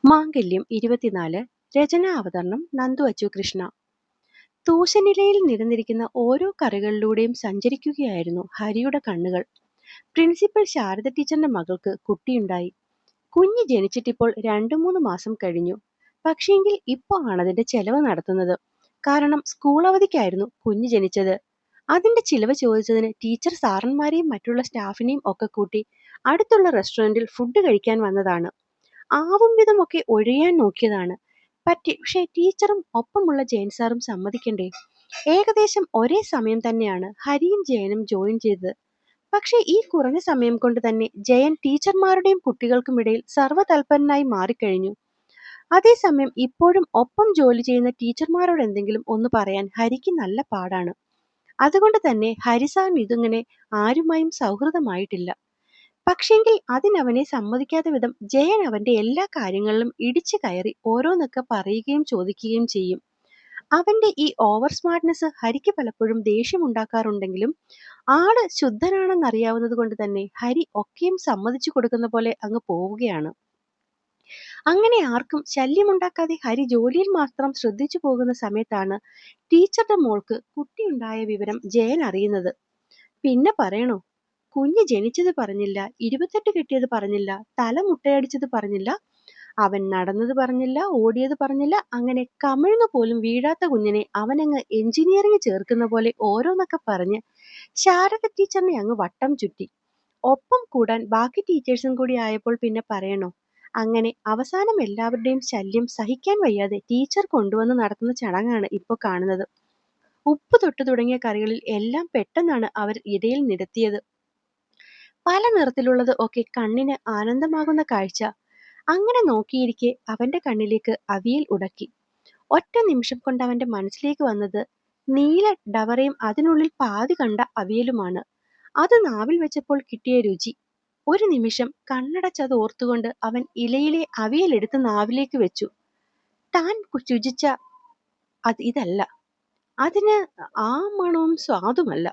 മാംഗല്യം 24 രചനാ അവതരണം നന്ദു അച്ചു കൃഷ്ണ. തൂശനിലയിൽ നിരന്നിരിക്കുന്ന ഓരോ കറികളിലൂടെയും സഞ്ചരിക്കുകയായിരുന്നു ഹരിയുടെ കണ്ണുകൾ. പ്രിൻസിപ്പൽ ശാരദ ടീച്ചറിന്റെ മകൾക്ക് കുട്ടിയുണ്ടായി. കുഞ്ഞ് ജനിച്ചിട്ടിപ്പോൾ 2-3 മാസം കഴിഞ്ഞു. പക്ഷേങ്കിൽ ഇപ്പോൾ ആണതിന്റെ ചെലവ് നടത്തുന്നത്. കാരണം സ്കൂൾ അവധിക്കായിരുന്നു കുഞ്ഞ് ജനിച്ചത്. അതിന്റെ ചിലവ് ചോദിച്ചതിന് ടീച്ചർ സാറന്മാരെയും മറ്റുള്ള സ്റ്റാഫിനെയും ഒക്കെ കൂട്ടി അടുത്തുള്ള റെസ്റ്റോറന്റിൽ ഫുഡ് കഴിക്കാൻ വന്നതാണ്. ആവും വിധമൊക്കെ ഒഴിയാൻ നോക്കിയതാണ്. പക്ഷേ ടീച്ചറും ഒപ്പമുള്ള ജയൻ സാറും സമ്മതിക്കണ്ടേ? ഏകദേശം ഒരേ സമയം തന്നെയാണ് ഹരിയും ജയനും ജോയിൻ ചെയ്തത്. പക്ഷേ ഈ കുറഞ്ഞ സമയം കൊണ്ട് തന്നെ ജയൻ ടീച്ചർമാരുടെയും കുട്ടികൾക്കുമിടയിൽ സർവ്വതൽപരനായി മാറിക്കഴിഞ്ഞു. അതേസമയം ഇപ്പോഴും ഒപ്പം ജോലി ചെയ്യുന്ന ടീച്ചർമാരോട് എന്തെങ്കിലും ഒന്ന് പറയാൻ ഹരിക്ക് നല്ല പാടാണ്. അതുകൊണ്ട് തന്നെ ഹരിസാറിന് ഇതിങ്ങനെ ആരുമായും സൗഹൃദമായിട്ടില്ല. പക്ഷേങ്കിൽ അതിനവനെ സമ്മതിക്കാത്ത വിധം ജയൻ അവന്റെ എല്ലാ കാര്യങ്ങളിലും ഇടിച്ചു കയറി ഓരോന്നൊക്കെ പറയുകയും ചോദിക്കുകയും ചെയ്യും. അവന്റെ ഈ ഓവർ സ്മാർട്ട്നെസ് ഹരിക്ക് പലപ്പോഴും ദേഷ്യമുണ്ടാക്കാറുണ്ടെങ്കിലും ആള് ശുദ്ധനാണെന്നറിയാവുന്നത് കൊണ്ട് തന്നെ ഹരി ഒക്കെയും സമ്മതിച്ചു കൊടുക്കുന്ന പോലെ അങ്ങ് പോവുകയാണ്. അങ്ങനെ ആർക്കും ശല്യമുണ്ടാക്കാതെ ഹരി ജോലിയിൽ മാത്രം ശ്രദ്ധിച്ചു പോകുന്ന സമയത്താണ് ടീച്ചറുടെ മോൾക്ക് കുട്ടിയുണ്ടായ വിവരം ജയൻ അറിയുന്നത്. പിന്നെ പറയണോ, കുഞ്ഞ് ജനിച്ചത് പറഞ്ഞില്ല, 28 കെട്ടിയത് പറഞ്ഞില്ല, തല മുട്ടയടിച്ചത് പറഞ്ഞില്ല, അവൻ നടന്നത് പറഞ്ഞില്ല, ഓടിയത് പറഞ്ഞില്ല. അങ്ങനെ കമിഴ്ന്നു പോലും വീഴാത്ത കുഞ്ഞിനെ അവനങ്ങ് എഞ്ചിനീയറിംഗ് ചേർക്കുന്ന പോലെ ഓരോന്നൊക്കെ പറഞ്ഞ് ശാരദ ടീച്ചറിനെ അങ്ങ് വട്ടം ചുറ്റി. ഒപ്പം കൂടാൻ ബാക്കി ടീച്ചേഴ്സും കൂടി ആയപ്പോൾ പിന്നെ പറയണോ. അങ്ങനെ അവസാനം എല്ലാവരുടെയും ശല്യം സഹിക്കാൻ വയ്യാതെ ടീച്ചർ കൊണ്ടുവന്ന് നടത്തുന്ന ചടങ്ങാണ് ഇപ്പോൾ കാണുന്നത്. ഉപ്പ് തൊട്ടു തുടങ്ങിയ കറികളിൽ എല്ലാം പെട്ടെന്നാണ് അവർ ഇടയിൽ നിരത്തിയത്. പല നിറത്തിലുള്ളത് ഒക്കെ കണ്ണിന് ആനന്ദമാകുന്ന കാഴ്ച. അങ്ങനെ നോക്കിയിരിക്കെ അവന്റെ കണ്ണിലേക്ക് അവിയൽ ഉടക്കി. ഒറ്റ നിമിഷം കൊണ്ട് അവന്റെ മനസ്സിലേക്ക് വന്നത് നീല ഡവറയും അതിനുള്ളിൽ പാതി കണ്ട അവിയലുമാണ്. അത് നാവിൽ വെച്ചപ്പോൾ കിട്ടിയ രുചി. ഒരു നിമിഷം കണ്ണടച്ചത് ഓർത്തുകൊണ്ട് അവൻ ഇലയിലെ അവിയൽ എടുത്ത് നാവിലേക്ക് വെച്ചു. താൻ രുചിച്ച ഇതല്ല, അതിന് ആ മണവും സ്വാദുമല്ല.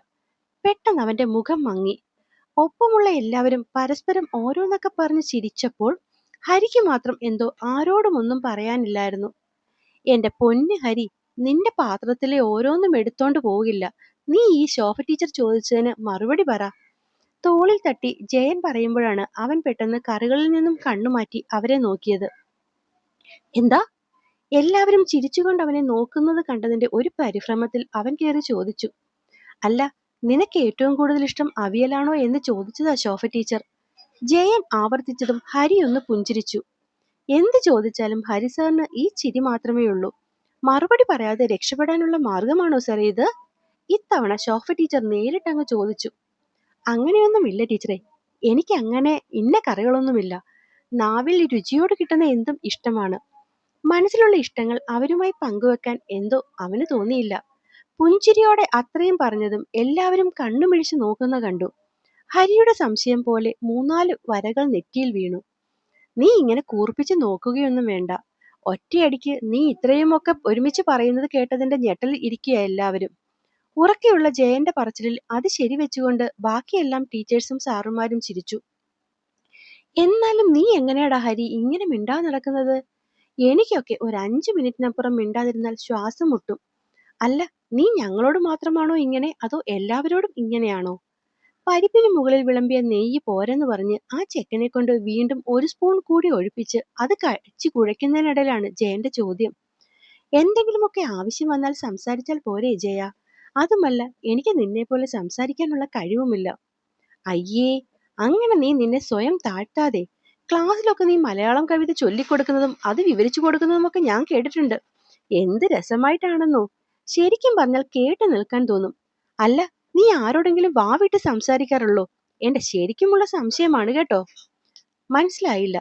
പെട്ടെന്ന് അവന്റെ മുഖം മങ്ങി. ഒപ്പമുള്ള എല്ലാവരും പരസ്പരം ഓരോന്നൊക്കെ പറഞ്ഞ് ചിരിച്ചപ്പോൾ ഹരിക്ക് മാത്രം എന്തോ ആരോടും ഒന്നും പറയാനില്ലായിരുന്നു. എന്റെ പൊന്ന് ഹരി, നിന്റെ പാത്രത്തിലെ ഓരോന്നും എടുത്തോണ്ട് പോകില്ല. നീ ഈ ശോഭ ടീച്ചർ ചോദിച്ചതിന് മറുപടി പറ. തോളിൽ തട്ടി ജയൻ പറയുമ്പോഴാണ് അവൻ പെട്ടെന്ന് കറികളിൽ നിന്നും കണ്ണുമാറ്റി അവരെ നോക്കിയത്. എന്താ? എല്ലാവരും ചിരിച്ചുകൊണ്ട് അവനെ നോക്കുന്നത് കണ്ടതിന്റെ ഒരു പരിഭ്രമത്തിൽ അവൻ കയറി ചോദിച്ചു. അല്ല, നിനക്ക് ഏറ്റവും കൂടുതൽ ഇഷ്ടം അവിയലാണോ എന്ന് ചോദിച്ചതാ ശോഭ ടീച്ചർ. ജയൻ ആവർത്തിച്ചതും ഹരി ഒന്ന് പുഞ്ചിരിച്ചു. എന്ത് ചോദിച്ചാലും ഹരി സാറിന് ഈ ചിരി മാത്രമേ ഉള്ളൂ. മറുപടി പറയാതെ രക്ഷപ്പെടാനുള്ള മാർഗമാണോ സാറേ ഇത്? ഇത്തവണ ശോഭ ടീച്ചർ നേരിട്ടങ്ങ് ചോദിച്ചു. അങ്ങനെയൊന്നുമില്ല ടീച്ചറെ, എനിക്ക് അങ്ങനെ ഇന്ന കറികളൊന്നുമില്ല. നാവിൽ രുചിയോട് കിട്ടുന്ന എന്തും ഇഷ്ടമാണ്. മനസ്സിലുള്ള ഇഷ്ടങ്ങൾ അവരുമായി പങ്കുവെക്കാൻ എന്തോ അവന് തോന്നിയില്ല. പുഞ്ചിരിയോടെ അത്രയും പറഞ്ഞതും എല്ലാവരും കണ്ണുമിഴിച്ച് നോക്കുന്ന കണ്ടു. ഹരിയുടെ സംശയം പോലെ 3-4 വരകൾ നെറ്റിയിൽ വീണു. നീ ഇങ്ങനെ കൂർപ്പിച്ച് നോക്കുകയൊന്നും വേണ്ട. ഒറ്റയടിക്ക് നീ ഇത്രയുമൊക്കെ ഒരുമിച്ച് പറയുന്നത് കേട്ടതിന്റെ ഞെട്ടൽ ഇരിക്കുക എല്ലാവരും. ഉറക്കെയുള്ള ജയന്റെ പറച്ചിലിൽ അത് ശരിവെച്ചുകൊണ്ട് ബാക്കിയെല്ലാം ടീച്ചേഴ്സും സാറുമാരും ചിരിച്ചു. എന്നാലും നീ എങ്ങനെയാടാ ഹരി ഇങ്ങനെ മിണ്ടാതെ നടക്കുന്നത്? എനിക്കൊക്കെ ഒരു 5 മിനിറ്റിനപ്പുറം മിണ്ടാതിരുന്നാൽ ശ്വാസം മുട്ടും. അല്ല, നീ ഞങ്ങളോട് മാത്രമാണോ ഇങ്ങനെ, അതോ എല്ലാവരോടും ഇങ്ങനെയാണോ? പരിപ്പിന് മുകളിൽ വിളമ്പിയ നെയ്യ് പോരെന്ന് പറഞ്ഞ് ആ ചെക്കനെ കൊണ്ട് വീണ്ടും 1 സ്പൂൺ കൂടി ഒഴിപ്പിച്ച് അത് കഴിച്ചു കുഴയ്ക്കുന്നതിനിടയിലാണ് ജയന്റെ ചോദ്യം. എന്തെങ്കിലുമൊക്കെ ആവശ്യം വന്നാൽ സംസാരിച്ചാൽ പോരെ ജയ? അതുമല്ല, എനിക്ക് നിന്നെപ്പോലെ സംസാരിക്കാനുള്ള കഴിവുമില്ല. അയ്യേ, അങ്ങനെ നീ നിന്നെ സ്വയം താഴ്ത്താതെ. ക്ലാസ്സിലൊക്കെ നീ മലയാളം കവിത ചൊല്ലിക്കൊടുക്കുന്നതും അത് വിവരിച്ചു കൊടുക്കുന്നതുമൊക്കെ ഞാൻ കേട്ടിട്ടുണ്ട്. എന്ത് രസമായിട്ടാണെന്നോ. ശരിക്കും പറഞ്ഞാൽ കേട്ട് നിൽക്കാൻ തോന്നും. അല്ല, നീ ആരോടെങ്കിലും വാവിട്ട് സംസാരിക്കാറുള്ളോ? എന്റെ ശരിക്കുമുള്ള സംശയമാണ് കേട്ടോ. മനസ്സിലായില്ല.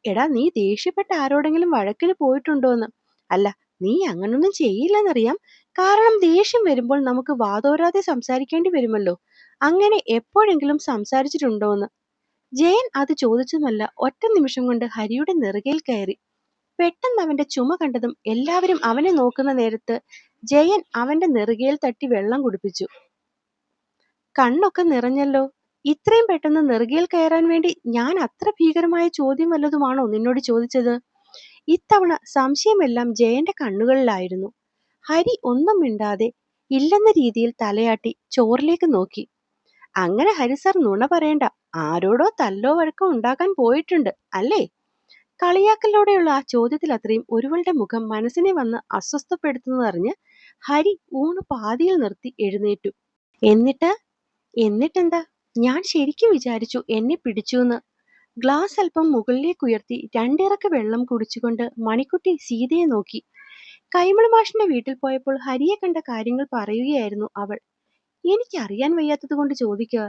എടാ, നീ ദേഷ്യപ്പെട്ട ആരോടെങ്കിലും വഴക്കിന് പോയിട്ടുണ്ടോന്ന്? അല്ല, നീ അങ്ങനൊന്നും ചെയ്യില്ലെന്നറിയാം. കാരണം ദേഷ്യം വരുമ്പോൾ നമുക്ക് വാതോരാതെ സംസാരിക്കേണ്ടി വരുമല്ലോ. അങ്ങനെ എപ്പോഴെങ്കിലും സംസാരിച്ചിട്ടുണ്ടോന്ന്? ജയൻ അത് ചോദിച്ചതുമല്ല, ഒറ്റ നിമിഷം കൊണ്ട് ഹരിയുടെ നെറുകയിൽ കയറി. പെട്ടെന്ന് അവന്റെ ചുമ കണ്ടതും എല്ലാവരും അവനെ നോക്കുന്ന നേരത്ത് ജയൻ അവന്റെ നെറുകയിൽ തട്ടി വെള്ളം കുടിപ്പിച്ചു. കണ്ണൊക്കെ നിറഞ്ഞല്ലോ. ഇത്രയും പെട്ടെന്ന് നെറുകയിൽ കയറാൻ വേണ്ടി ഞാൻ അത്ര ഭീകരമായ ചോദ്യം വല്ലതുമാണോ നിന്നോട് ചോദിച്ചത്? ഇത്തവണ സംശയമെല്ലാം ജയന്റെ കണ്ണുകളിലായിരുന്നു. ഹരി ഒന്നും മിണ്ടാതെ ഇല്ലെന്ന രീതിയിൽ തലയാട്ടി ചോറിലേക്ക് നോക്കി. അങ്ങനെ ഹരി സാർ നുണ പറയണ്ട. ആരോടോ തല്ലോ വഴക്കോ ഉണ്ടാക്കാൻ പോയിട്ടുണ്ട് അല്ലേ? കളിയാക്കലോടെയുള്ള ആ ചോദ്യത്തിൽ അത്രയും ഒരുവളുടെ മുഖം മനസ്സിനെ വന്ന് അസ്വസ്ഥപ്പെടുത്തുന്നതറിഞ്ഞ് ഹരി ഊണ് പാതിയിൽ നിർത്തി എഴുന്നേറ്റു. എന്നിട്ട് എന്നിട്ടെന്താ? ഞാൻ ശരിക്കും വിചാരിച്ചു എന്നെ പിടിച്ചൂന്ന്. ഗ്ലാസ് അല്പം മുകളിലേക്കുയർത്തി രണ്ടിറക്ക് വെള്ളം കുടിച്ചുകൊണ്ട് മണിക്കുട്ടി സീതയെ നോക്കി. കൈമൾ മാഷിന്റെ വീട്ടിൽ പോയപ്പോൾ ഹരിയെ കണ്ട കാര്യങ്ങൾ പറയുകയായിരുന്നു അവൾ. എനിക്കറിയാൻ വയ്യാത്തത് കൊണ്ട് ചോദിക്കുക.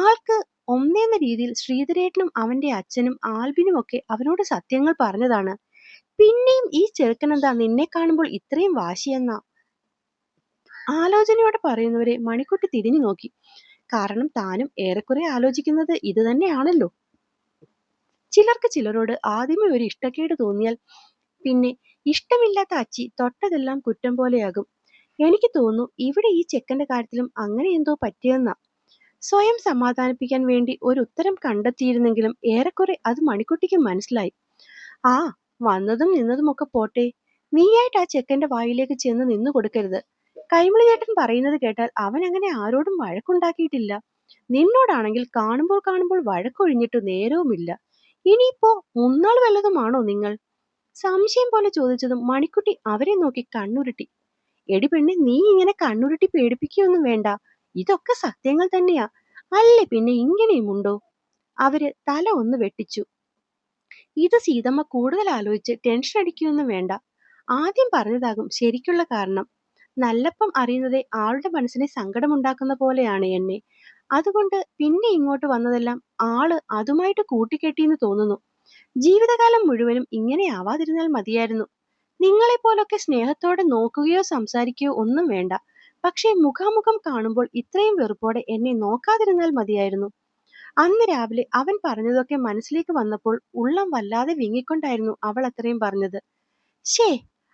ആൾക്ക് ഒന്നേന്ന രീതിയിൽ ശ്രീധരേട്ടനും അവന്റെ അച്ഛനും ആൽബിനും ഒക്കെ അവനോട് സത്യങ്ങൾ പറഞ്ഞതാണ്. പിന്നെയും ഈ ചെറുക്കനെന്താ നിന്നെ കാണുമ്പോൾ ഇത്രയും വാശിയെന്നാ? ആലോചനയോടെ പറയുന്നവരെ മണിക്കുട്ടി തിരിഞ്ഞു നോക്കി. കാരണം താനും ഏറെക്കുറെ ആലോചിക്കുന്നത് ഇത് തന്നെയാണല്ലോ. ചിലർക്ക് ചിലരോട് ആദ്യമേ ഒരു ഇഷ്ടക്കേട് തോന്നിയാൽ പിന്നെ ഇഷ്ടമില്ലാത്ത അച്ചി തൊട്ടതെല്ലാം കുറ്റം പോലെയാകും. എനിക്ക് തോന്നുന്നു ഇവിടെ ഈ ചെക്കന്റെ കാര്യത്തിലും അങ്ങനെ എന്തോ പറ്റിയെന്നാ. സ്വയം സമാധാനിപ്പിക്കാൻ വേണ്ടി ഒരു ഉത്തരം കണ്ടെത്തിയിരുന്നെങ്കിലും ഏറെക്കുറെ അത് മണിക്കുട്ടിക്ക് മനസ്സിലായി. ആ, വന്നതും നിന്നതുമൊക്കെ പോട്ടെ. നീയായിട്ട് ആ ചെക്കന്റെ വായിലേക്ക് ചെന്ന് നിന്നു കൊടുക്കരുത്. കൈമളി ചേട്ടൻ പറയുന്നത് കേട്ടാൽ അവൻ അങ്ങനെ ആരോടും വഴക്കുണ്ടാക്കിയിട്ടില്ല. നിന്നോടാണെങ്കിൽ കാണുമ്പോൾ വഴക്കൊഴിഞ്ഞിട്ട് നേരവുമില്ല. ഇനിയിപ്പോ മുന്നാൾ വല്ലതുമാണോ നിങ്ങൾ? സംശയം പോലെ ചോദിച്ചതും മണിക്കുട്ടി അവരെ നോക്കി കണ്ണുരുട്ടി. എടി പെണ്ണെ, നീ ഇങ്ങനെ കണ്ണുരുട്ടി പേടിപ്പിക്കുകയൊന്നും വേണ്ട. ഇതൊക്കെ സത്യങ്ങൾ തന്നെയാ. അല്ലേ പിന്നെ ഇങ്ങനെയുമുണ്ടോ? അവര് തല ഒന്ന് വെട്ടിച്ചു. ഇത് സീതമ്മ കൂടുതൽ ആലോചിച്ച് ടെൻഷൻ അടിക്കുകയൊന്നും വേണ്ട. ആദ്യം പറഞ്ഞതാകും ശരിക്കുള്ള കാരണം. നല്ലപ്പം അറിയുന്നതേ ആളുടെ മനസ്സിനെ സങ്കടമുണ്ടാക്കുന്ന പോലെയാണ് എന്നെ. അതുകൊണ്ട് പിന്നെ ഇങ്ങോട്ട് വന്നതെല്ലാം ആള് അതുമായിട്ട് കൂട്ടിക്കെട്ടിയെന്ന് തോന്നുന്നു. ജീവിതകാലം മുഴുവനും ഇങ്ങനെ ആവാതിരുന്നാൽ മതിയായിരുന്നു. നിങ്ങളെപ്പോലൊക്കെ സ്നേഹത്തോടെ നോക്കുകയോ സംസാരിക്കുകയോ ഒന്നും വേണ്ട. പക്ഷേ മുഖാമുഖം കാണുമ്പോൾ ഇത്രയും വെറുപ്പോടെ എന്നെ നോക്കാതിരുന്നാൽ മതിയായിരുന്നു. അന്ന് രാവിലെ അവൻ പറഞ്ഞതൊക്കെ മനസ്സിലേക്ക് വന്നപ്പോൾ ഉള്ളം വല്ലാതെ വിങ്ങിക്കൊണ്ടായിരുന്നു അവൾ അത്രയും പറഞ്ഞത്. ശേ,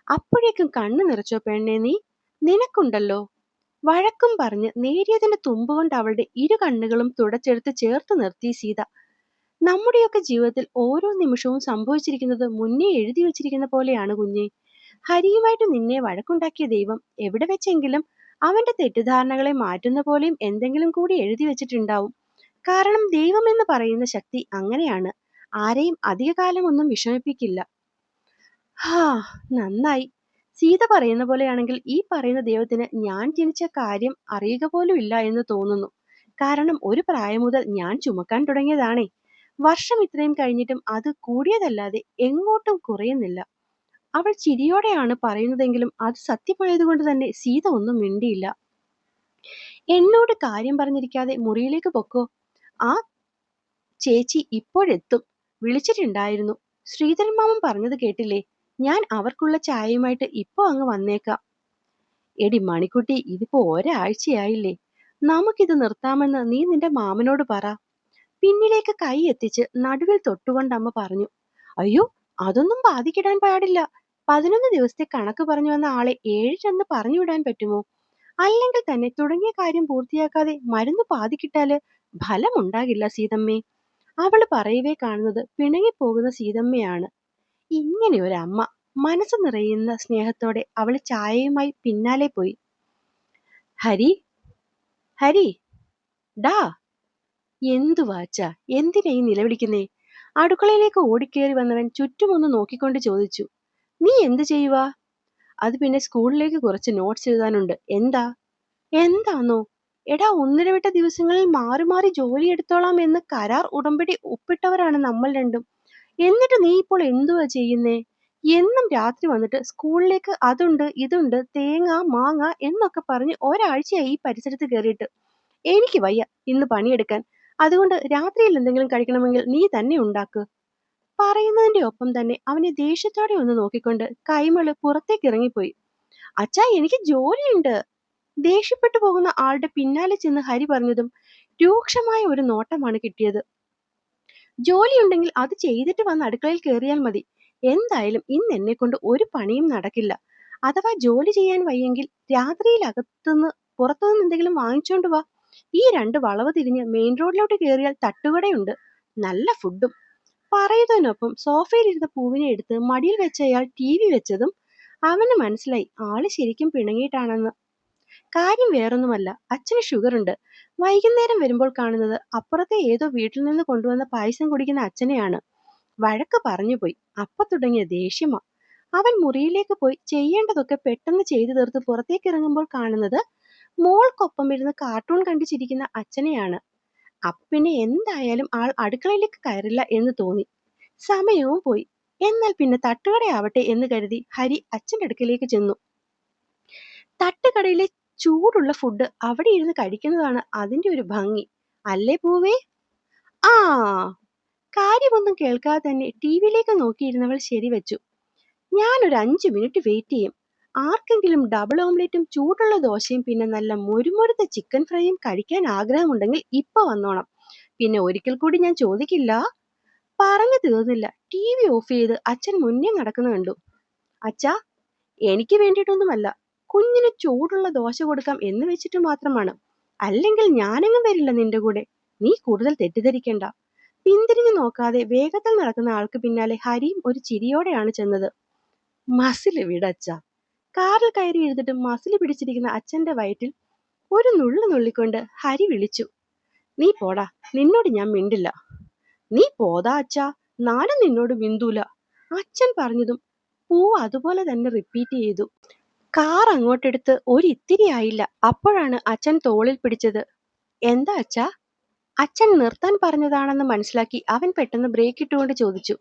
അപ്പോഴേക്കും കണ്ണു നിറച്ചോ പെണ്ണെ നീ? നിനക്കുണ്ടല്ലോ. വഴക്കും പറഞ്ഞ് നേരിയതിന്റെ തുമ്പുകൊണ്ട് അവളുടെ ഇരു കണ്ണുകളും തുടച്ചെടുത്ത് ചേർത്ത് നിർത്തി സീത. നമ്മുടെയൊക്കെ ജീവിതത്തിൽ ഓരോ നിമിഷവും സംഭവിച്ചിരിക്കുന്നത് മുന്നേ എഴുതി വച്ചിരിക്കുന്ന പോലെയാണ് കുഞ്ഞെ. ഹരിയുമായിട്ട് നിന്നെ വഴക്കുണ്ടാക്കിയ ദൈവം എവിടെ വെച്ചെങ്കിലും അവന്റെ തെറ്റിദ്ധാരണകളെ മാറ്റുന്ന പോലെയും എന്തെങ്കിലും കൂടി എഴുതി വെച്ചിട്ടുണ്ടാവും. കാരണം ദൈവം എന്ന് പറയുന്ന ശക്തി അങ്ങനെയാണ്. ആരെയും അധികകാലം ഒന്നും വിഷമിപ്പിക്കില്ല. ഹാ, നന്നായി. സീത പറയുന്ന പോലെയാണെങ്കിൽ ഈ പറയുന്ന ദൈവത്തിന് ഞാൻ ജനിച്ച കാര്യം അറിയുക പോലും ഇല്ല എന്ന് തോന്നുന്നു. കാരണം ഒരു പ്രായം മുതൽ ഞാൻ ചുമക്കാൻ തുടങ്ങിയതാണേ. വർഷം ഇത്രയും കഴിഞ്ഞിട്ടും അത് കൂടിയതല്ലാതെ എങ്ങോട്ടും കുറയുന്നില്ല. അവൾ ചിരിയോടെയാണ് പറയുന്നതെങ്കിലും അത് സത്യമായതുകൊണ്ട് തന്നെ സീത ഒന്നും മിണ്ടിയില്ല. എന്നോട് കാര്യം പറഞ്ഞിരിക്കാതെ മുറിയിലേക്ക് പൊക്കോ. ആ ചേച്ചി ഇപ്പോഴെത്തും. വിളിച്ചിട്ടുണ്ടായിരുന്നു. ശ്രീധരൻ മാമൻ പറഞ്ഞത് കേട്ടില്ലേ? ഞാൻ അവർക്കുള്ള ചായയുമായിട്ട് ഇപ്പോ അങ്ങ് വന്നേക്കാം. എടി മണിക്കുട്ടി, ഇതിപ്പോ ഒരാഴ്ചയായില്ലേ. നമുക്കിത് നിർത്താമെന്ന് നീ നിന്റെ മാമനോട് പറ. പിന്നിലേക്ക് കൈ എത്തിച്ച് നടുവിൽ തൊട്ടുകൊണ്ട് അമ്മ പറഞ്ഞു. അയ്യോ, അതൊന്നും ബാധിക്കിടാൻ പാടില്ല. 11 ദിവസത്തെ കണക്ക് പറഞ്ഞു വന്ന ആളെ 7 പറഞ്ഞു വിടാൻ പറ്റുമോ? അല്ലെങ്കിൽ തന്നെ തുടങ്ങിയ കാര്യം പൂർത്തിയാക്കാതെ മരുന്ന് പാതിക്കിട്ടാല് ഫലമുണ്ടാകില്ല സീതമ്മേ. അവള് പറയവേ കാണുന്നത് പിണങ്ങിപ്പോകുന്ന സീതമ്മയാണ്. ഇങ്ങനെ ഒരു അമ്മ. മനസ്സ് നിറയുന്ന സ്നേഹത്തോടെ അവൾ ചായയുമായി പിന്നാലെ പോയി. ഹരി, ഹരി, ഡാ. എന്തു വാച്ച, എന്തിനാ ഈ നിലവിളിക്കുന്നേ? അടുക്കളയിലേക്ക് ഓടിക്കേറി വന്നവൻ ചുറ്റുമൊന്ന് നോക്കിക്കൊണ്ട് ചോദിച്ചു. നീ എന്ത് ചെയ്യുവാ? അത് പിന്നെ സ്കൂളിലേക്ക് കുറച്ച് നോട്ട്സ് എഴുതാനുണ്ട്. എന്താ? എന്താന്നോ? എടാ, ഒന്നിടവിട്ട ദിവസങ്ങളിൽ മാറി മാറി ജോലി എടുത്തോളാം എന്ന് കരാർ ഉടമ്പടി ഒപ്പിട്ടവരാണ് നമ്മൾ രണ്ടും. എന്നിട്ട് നീ ഇപ്പോൾ എന്തുവാ ചെയ്യുന്നേ? എന്നും രാത്രി വന്നിട്ട് സ്കൂളിലേക്ക് അതുണ്ട് ഇതുണ്ട് തേങ്ങ മാങ്ങ എന്നൊക്കെ പറഞ്ഞ് ഒരാഴ്ചയായി ഈ പരിസരത്ത് കയറിയിട്ട്. എനിക്ക് വയ്യ ഇന്ന് പണിയെടുക്കാൻ. അതുകൊണ്ട് രാത്രിയിൽ എന്തെങ്കിലും കഴിക്കണമെങ്കിൽ നീ തന്നെ ഉണ്ടാക്ക്. പറയുന്നതിന്റെ ഒപ്പം തന്നെ അവനെ ദേഷ്യത്തോടെ ഒന്ന് നോക്കിക്കൊണ്ട് കൈമള് പുറത്തേക്ക് ഇറങ്ങിപ്പോയി. അച്ഛാ, എനിക്ക് ജോലിയുണ്ട്. ദേഷ്യപ്പെട്ടു പോകുന്ന ആളുടെ പിന്നാലെ ചെന്ന് ഹരി പറഞ്ഞതും രൂക്ഷമായ ഒരു നോട്ടമാണ് കിട്ടിയത്. ജോലിയുണ്ടെങ്കിൽ അത് ചെയ്തിട്ട് വന്ന് അടുക്കളയിൽ കയറിയാൽ മതി. എന്തായാലും ഇന്ന് എന്നെ കൊണ്ട് ഒരു പണിയും നടക്കില്ല. അഥവാ ജോലി ചെയ്യാൻ വയ്യെങ്കിൽ രാത്രിയിൽ അകത്തുനിന്ന് പുറത്തുനിന്ന് എന്തെങ്കിലും വാങ്ങിച്ചോണ്ട് വാ. ഈ 2 വളവ് തിരിഞ്ഞ് മെയിൻ റോഡിലോട്ട് കയറിയാൽ തട്ടുകടയുണ്ട്. നല്ല ഫുഡും. പറയുന്നതിനൊപ്പം സോഫയിലിരുന്ന പൂവിനെ എടുത്ത് മടിയിൽ വെച്ച അയാൾ TV വെച്ചതും അവന് മനസ്സിലായി ആള് ശരിക്കും പിണങ്ങിയിട്ടാണെന്ന്. കാര്യം വേറൊന്നുമല്ല, അച്ഛന് ഷുഗറുണ്ട്. വൈകുന്നേരം വരുമ്പോൾ കാണുന്നത് അപ്പുറത്തെ ഏതോ വീട്ടിൽ നിന്ന് കൊണ്ടുവന്ന പായസം കുടിക്കുന്ന അച്ഛനെയാണ്. വഴക്ക് പറഞ്ഞുപോയി. അപ്പൊ തുടങ്ങിയ ദേഷ്യമാ. അവൻ മുറിയിലേക്ക് പോയി ചെയ്യേണ്ടതൊക്കെ പെട്ടെന്ന് ചെയ്തു തീർത്ത് പുറത്തേക്ക് ഇറങ്ങുമ്പോൾ കാണുന്നത് മോൾക്കൊപ്പം ഇരുന്ന് കാർട്ടൂൺ കണ്ടു ചിരിക്കുന്ന അച്ഛനെയാണ്. അപ്പൊ പിന്നെ എന്തായാലും ആൾ അടുക്കളയിലേക്ക് കയറില്ല എന്ന് തോന്നി. സമയവും പോയി. എന്നാൽ പിന്നെ തട്ടുകടയാവട്ടെ എന്ന് കരുതി ഹരി അച്ഛൻ്റെ അടുക്കലേക്ക് ചെന്നു. തട്ടുകടയിലെ ചൂടുള്ള ഫുഡ് അവിടെ ഇരുന്ന് കഴിക്കുന്നതാണ് അതിന്റെ ഒരു ഭംഗി, അല്ലേ പൂവേ? ആ, കാര്യമൊന്നും കേൾക്കാതെ തന്നെ ടിവിയിലേക്ക് നോക്കിയിരുന്നവൾ ശരിവെച്ചു. ഞാനൊരു 5 മിനിറ്റ് വെയിറ്റ് ചെയ്യും. ആർക്കെങ്കിലും ഡബിൾ ഓംലെറ്റും ചൂടുള്ള ദോശയും പിന്നെ നല്ല മുരുമുരുത്ത ചിക്കൻ ഫ്രൈയും കഴിക്കാൻ ആഗ്രഹമുണ്ടെങ്കിൽ ഇപ്പൊ വന്നോണം. പിന്നെ ഒരിക്കൽ കൂടി ഞാൻ ചോദിക്കില്ല. പറഞ്ഞു തീർന്നില്ല, TV ഓഫ് ചെയ്ത് അച്ഛൻ മുന്നേ നടക്കുന്ന കണ്ടു. അച്ഛാ, എനിക്ക് വേണ്ടിയിട്ടൊന്നുമല്ല, കുഞ്ഞിന് ചൂടുള്ള ദോശ കൊടുക്കാം എന്ന് വെച്ചിട്ട് മാത്രമാണ്. അല്ലെങ്കിൽ ഞാനെങ്ങും വരില്ല നിന്റെ കൂടെ. നീ കൂടുതൽ തെറ്റിദ്ധരിക്കണ്ട. പിന്തിരിഞ്ഞു നോക്കാതെ വേഗത്തിൽ നടക്കുന്ന ആൾക്ക് പിന്നാലെ ഹരിയും ഒരു ചിരിയോടെയാണ് ചെന്നത്. മസില് വിടച്ച. കാറിൽ കയറി എഴുതിട്ട് മസില് പിടിച്ചിരിക്കുന്ന അച്ഛന്റെ വയറ്റിൽ ഒരു നുള്ളു നുള്ളിക്കൊണ്ട് ഹരി വിളിച്ചു. നീ പോടാ, നിന്നോട് ഞാൻ മിണ്ടില്ല. നീ പോതാ അച്ഛാ, നാനും നിന്നോട് മിണ്ടൂല. അച്ഛൻ പറഞ്ഞതും പൂ അതുപോലെ തന്നെ റിപ്പീറ്റ് ചെയ്തു. കാർ അങ്ങോട്ടെടുത്ത് ഒരിത്തിരി ആയില്ല, അപ്പോഴാണ് അച്ഛൻ തോളിൽ പിടിച്ചത്. എന്താ അച്ഛാ? അച്ഛൻ നിർത്താൻ പറഞ്ഞതാണെന്ന് മനസ്സിലാക്കി അവൻ പെട്ടെന്ന് ബ്രേക്ക് ഇട്ടുകൊണ്ട് ചോദിച്ചു.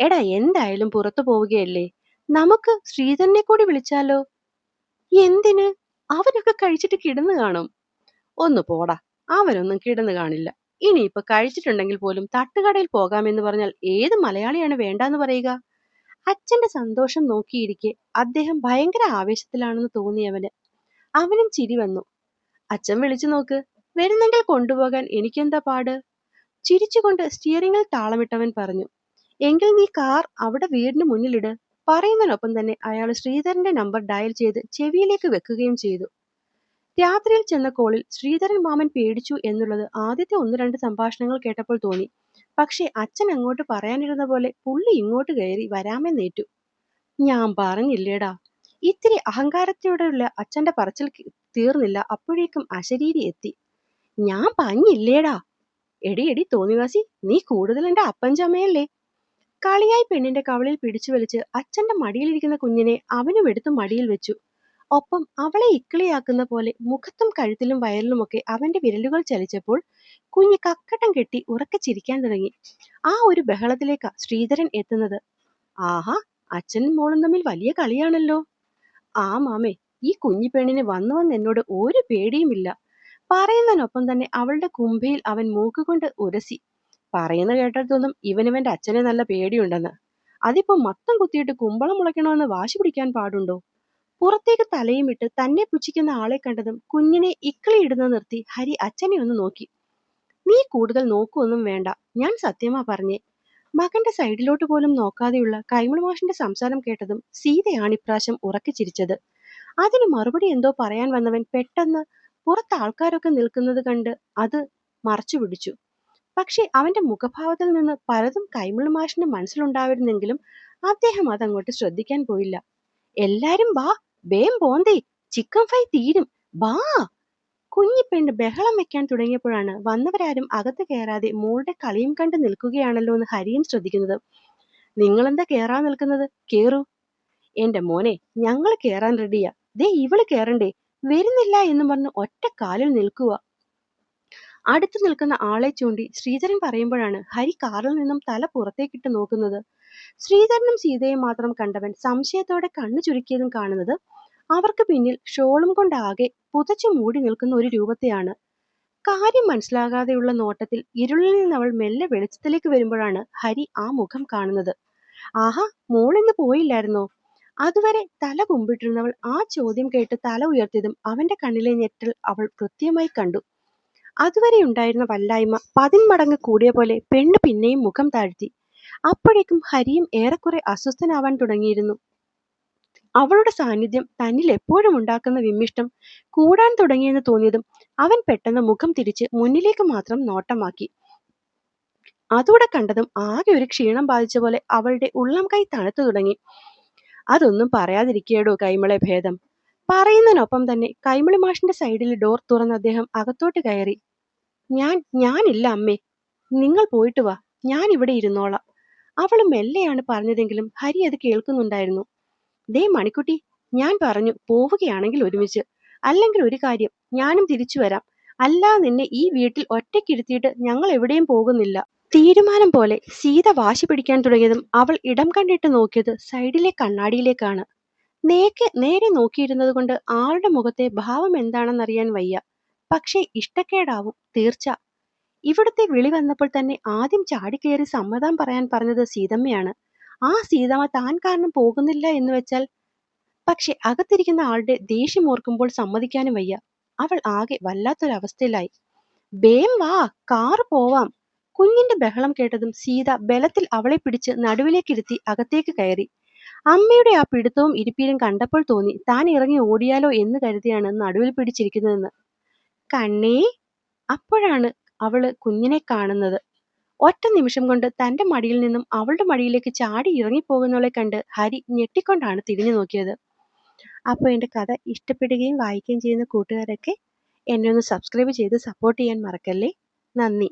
എടാ, എന്തായാലും പുറത്തു പോവുകയല്ലേ, നമുക്ക് ശ്രീധരനെ കൂടി വിളിച്ചാലോ? എന്തിന്? അവനൊക്കെ കഴിച്ചിട്ട് കിടന്നു കാണും. ഒന്ന് പോടാ, അവനൊന്നും കിടന്നു കാണില്ല. ഇനിയിപ്പൊ കഴിച്ചിട്ടുണ്ടെങ്കിൽ പോലും തട്ടുകടയിൽ പോകാമെന്ന് പറഞ്ഞാൽ ഏത് മലയാളിയാണ് വേണ്ടാന്ന് പറയുക? അച്ഛന്റെ സന്തോഷം നോക്കിയിരിക്കെ അദ്ദേഹം ഭയങ്കര ആവേശത്തിലാണെന്ന് തോന്നിയവന്. അവനും ചിരി വന്നു. അച്ഛൻ വിളിച്ചു നോക്ക്, വരുന്നെങ്കിൽ കൊണ്ടുപോകാൻ എനിക്കെന്താ പാട്? ചിരിച്ചുകൊണ്ട് സ്റ്റിയറിംഗിൽ താളമിട്ടവൻ പറഞ്ഞു. എങ്കിൽ നീ കാർ അവിടെ വീടിന് മുന്നിലിട്. പറയുന്നതിനൊപ്പം തന്നെ അയാൾ ശ്രീധരന്റെ നമ്പർ ഡയൽ ചെയ്ത് ചെവിയിലേക്ക് വെക്കുകയും ചെയ്തു. രാത്രിയിൽ ചെന്ന കോളിൽ ശ്രീധരൻ മാമൻ പേടിച്ചു എന്നുള്ളത് ആദ്യത്തെ 1-2 സംഭാഷണങ്ങൾ കേട്ടപ്പോൾ തോന്നി. പക്ഷെ അച്ഛൻ അങ്ങോട്ട് പറയാനിരുന്ന പോലെ പുള്ളി ഇങ്ങോട്ട് കയറി വരാമെന്നേറ്റു. ഞാൻ പറഞ്ഞില്ലേടാ. ഇത്തിരി അഹങ്കാരത്തോടെയുള്ള അച്ഛന്റെ പറച്ചിൽ തീർന്നില്ല, അപ്പോഴേക്കും അശരീരി എത്തി. ഞാൻ പറഞ്ഞില്ലേടാ. എടി തോന്നിവാസി, നീ കൂടുതൽ എന്റെ അപ്പൻചമ്മയല്ലേ? കളിയായി പെണ്ണിന്റെ കവളിൽ പിടിച്ചു വലിച്ച് അച്ഛന്റെ മടിയിലിരിക്കുന്ന കുഞ്ഞിനെ അവനും എടുത്തു മടിയിൽ വെച്ചു. ഒപ്പം അവളെ ഇക്കിളിയാക്കുന്ന പോലെ മുഖത്തും കഴുത്തിലും വയറിലുമൊക്കെ അവന്റെ വിരലുകൾ ചലിച്ചപ്പോൾ കുഞ്ഞ് കക്കട്ടം കെട്ടി ഉറക്കെ ചിരിക്കാൻ തുടങ്ങി. ആ ഒരു ബഹളത്തിലേക്കാ ശ്രീധരൻ എത്തുന്നത്. ആഹാ, അച്ഛനും മോളും തമ്മിൽ വലിയ കളിയാണല്ലോ. ആ മാമേ, ഈ കുഞ്ഞി പെണ്ണിന് വന്നു എന്നോട് ഒരു പേടിയുമില്ല. പറയുന്നതിനൊപ്പം തന്നെ അവളുടെ കുംഭയിൽ അവൻ മൂക്കുകൊണ്ട് ഉരസി. പറയുന്ന കേട്ടിടത്തൊന്നും ഇവനിവന്റെ അച്ഛനെ നല്ല പേടിയുണ്ടെന്ന്. അതിപ്പോ മത്തം കുത്തിയിട്ട് കുമ്പളം മുളയ്ക്കണമെന്ന് വാശി പിടിക്കാൻ പാടുണ്ടോ? പുറത്തേക്ക് തലയുമിട്ട് തന്നെ പുച്ഛിക്കുന്ന ആളെ കണ്ടതും കുഞ്ഞിനെ ഇക്കിളിയിടുന്നത് നിർത്തി ഹരി അച്ഛനെ ഒന്ന് നോക്കി. നീ കൂടുതൽ നോക്കുവൊന്നും വേണ്ട, ഞാൻ സത്യമാ പറഞ്ഞേ. മകന്റെ സൈഡിലോട്ട് പോലും നോക്കാതെയുള്ള കൈമൾ മാഷിന്റെ സംസാരം കേട്ടതും സീതയാണ് ഇപ്രാവശ്യം ഉറക്കെ ചിരിച്ചത്. അതിന് മറുപടി എന്തോ പറയാൻ വന്നവൻ പെട്ടെന്ന് പുറത്ത് ആൾക്കാരൊക്കെ നിൽക്കുന്നത് കണ്ട് അത് മറച്ചു പിടിച്ചു. പക്ഷെ അവന്റെ മുഖഭാവത്തിൽ നിന്ന് പലതും കൈമൾ മാഷിന്റെ മനസ്സിലുണ്ടായിരുന്നെങ്കിലും അദ്ദേഹം അതങ്ങോട്ട് ശ്രദ്ധിക്കാൻ പോയില്ല. എല്ലാരും വാ, വേം പോന്തേ, ചിക്കൻ ഫ്രൈ തീരും, വാ. കുഞ്ഞിപ്പെണ്ണ് ബഹളം വെക്കാൻ തുടങ്ങിയപ്പോഴാണ് വന്നവരാരും അകത്ത് കയറാതെ മോളുടെ കളിയും കണ്ട് നിൽക്കുകയാണല്ലോ എന്ന് ഹരിയും ശ്രദ്ധിക്കുന്നത്. നിങ്ങളെന്താ കേറാൻ നിൽക്കുന്നത്? കേറൂ. എന്റെ മോനെ, ഞങ്ങൾ കേറാൻ റെഡിയാ. ദേ ഇവള് കേറണ്ടേ, വരുന്നില്ല എന്ന് പറഞ്ഞ് ഒറ്റ കാലിൽ നിൽക്കുക. അടുത്തു നിൽക്കുന്ന ആളെ ചൂണ്ടി ശ്രീധരൻ പറയുമ്പോഴാണ് ഹരി കാറിൽ നിന്നും തല പുറത്തേക്കിട്ട് നോക്കുന്നത്. ശ്രീധരനും സീതയും മാത്രം കണ്ടവൻ സംശയത്തോടെ കണ്ണു ചുരുക്കിയതും കാണുന്നത് അവർക്ക് പിന്നിൽ ഷോളും കൊണ്ടാകെ പുതച്ചു മൂടി നിൽക്കുന്ന ഒരു രൂപത്തെയാണ്. കാര്യം മനസ്സിലാകാതെയുള്ള നോട്ടത്തിൽ ഇരുളിൽ നിന്ന് അവൾ മെല്ലെ വെളിച്ചത്തിലേക്ക് വരുമ്പോഴാണ് ഹരി ആ മുഖം കാണുന്നത്. ആഹാ, മോളിന്ന് പോയില്ലായിരുന്നോ? അതുവരെ തല കുമ്പിട്ടിരുന്നവൾ ആ ചോദ്യം കേട്ട് തല ഉയർത്തിയതും അവന്റെ കണ്ണിലെ ഞെട്ടൽ അവൾ കൃത്യമായി കണ്ടു. അതുവരെ ഉണ്ടായിരുന്ന വല്ലായ്മ 10 മടങ്ങ് കൂടിയ പോലെ പെണ്ണ് പിന്നെയും മുഖം താഴ്ത്തി. അപ്പോഴേക്കും ഹരിയും ഏറെക്കുറെ അസ്വസ്ഥനാവാൻ തുടങ്ങിയിരുന്നു. അവളുടെ സാന്നിധ്യം തന്നിൽ എപ്പോഴും ഉണ്ടാക്കുന്ന വിമ്മിഷ്ടം കൂടാൻ തുടങ്ങിയെന്ന് തോന്നിയതും അവൻ പെട്ടെന്ന് മുഖം തിരിച്ച് മുന്നിലേക്ക് മാത്രം നോട്ടമാക്കി. അതൂടെ കണ്ടതും ആകെ ഒരു ക്ഷീണം ബാധിച്ച പോലെ അവളുടെ ഉള്ളം കൈ തണുത്തു തുടങ്ങി. അതൊന്നും പറയാതിരിക്കേടോ കൈമളെ ഭേദം. പറയുന്നതിനൊപ്പം തന്നെ കൈമളി മാഷിന്റെ സൈഡിൽ ഡോർ തുറന്ന് അദ്ദേഹം അകത്തോട്ട് കയറി. ഞാനില്ല അമ്മേ, നിങ്ങൾ പോയിട്ട് വാ, ഞാൻ ഇവിടെ ഇരുന്നോളാം. അവള് മെല്ലെയാണ് പറഞ്ഞതെങ്കിലും ഹരി അത് കേൾക്കുന്നുണ്ടായിരുന്നു. ദേ മണിക്കുട്ടി, ഞാൻ പറഞ്ഞു പോവുകയാണെങ്കിൽ ഒരുമിച്ച്, അല്ലെങ്കിൽ ഒരു കാര്യം, ഞാനും തിരിച്ചു വരാം. അല്ലാതെ നിന്നെ ഈ വീട്ടിൽ ഒറ്റയ്ക്കിരുത്തിയിട്ട് ഞങ്ങൾ എവിടെയും പോകുന്നില്ല. തീരുമാനം പോലെ സീത വാശി പിടിക്കാൻ തുടങ്ങിയതും അവൾ ഇടം കണ്ടിട്ട് നോക്കിയത് സൈഡിലെ കണ്ണാടിയിലേക്കാണ്. നേരെ നോക്കിയിരുന്നത് കൊണ്ട് ആളുടെ മുഖത്തെ ഭാവം എന്താണെന്നറിയാൻ വയ്യ. പക്ഷേ ഇഷ്ടക്കേടാവും തീർച്ച. ഇവിടുത്തെ വിളി വന്നപ്പോൾ തന്നെ ആദ്യം ചാടിക്കയറി സമ്മതം പറയാൻ പറഞ്ഞത് സീതമ്മയാണ്. ആ സീതമ്മ താൻ കാരണം പോകുന്നില്ല എന്ന് വെച്ചാൽ, പക്ഷെ അകത്തിരിക്കുന്ന ആളുടെ ദേഷ്യം ഓർക്കുമ്പോൾ സമ്മതിക്കാനും വയ്യ. അവൾ ആകെ വല്ലാത്തൊരവസ്ഥയിലായി. വേം വാ, കാറ് പോവാം. കുഞ്ഞിന്റെ ബഹളം കേട്ടതും സീത ബലത്തിൽ അവളെ പിടിച്ച് നടുവിലേക്കിരുത്തി അകത്തേക്ക് കയറി. അമ്മയുടെ ആ പിടുത്തവും ഇരിപ്പിലും കണ്ടപ്പോൾ തോന്നി താൻ ഇറങ്ങി ഓടിയാലോ എന്ന് കരുതിയാണ് നടുവിൽ പിടിച്ചിരിക്കുന്നതെന്ന്. കണ്ണേ. അപ്പോഴാണ് അവള് കുഞ്ഞിനെ കാണുന്നത്. ഒറ്റ നിമിഷം കൊണ്ട് തന്റെ മടിയിൽ നിന്നും അവളുടെ മടിയിലേക്ക് ചാടി ഇറങ്ങിപ്പോകുന്നവളെ കണ്ട് ഹരി ഞെട്ടിക്കൊണ്ടാണ് തിരിഞ്ഞു നോക്കിയത്. അപ്പോൾ എൻ്റെ കഥ ഇഷ്ടപ്പെടുകയും വായിക്കുകയും ചെയ്യുന്ന കൂട്ടുകാരൊക്കെ എന്നെ ഒന്ന് സബ്സ്ക്രൈബ് ചെയ്ത് സപ്പോർട്ട് ചെയ്യാൻ മറക്കല്ലേ. നന്ദി.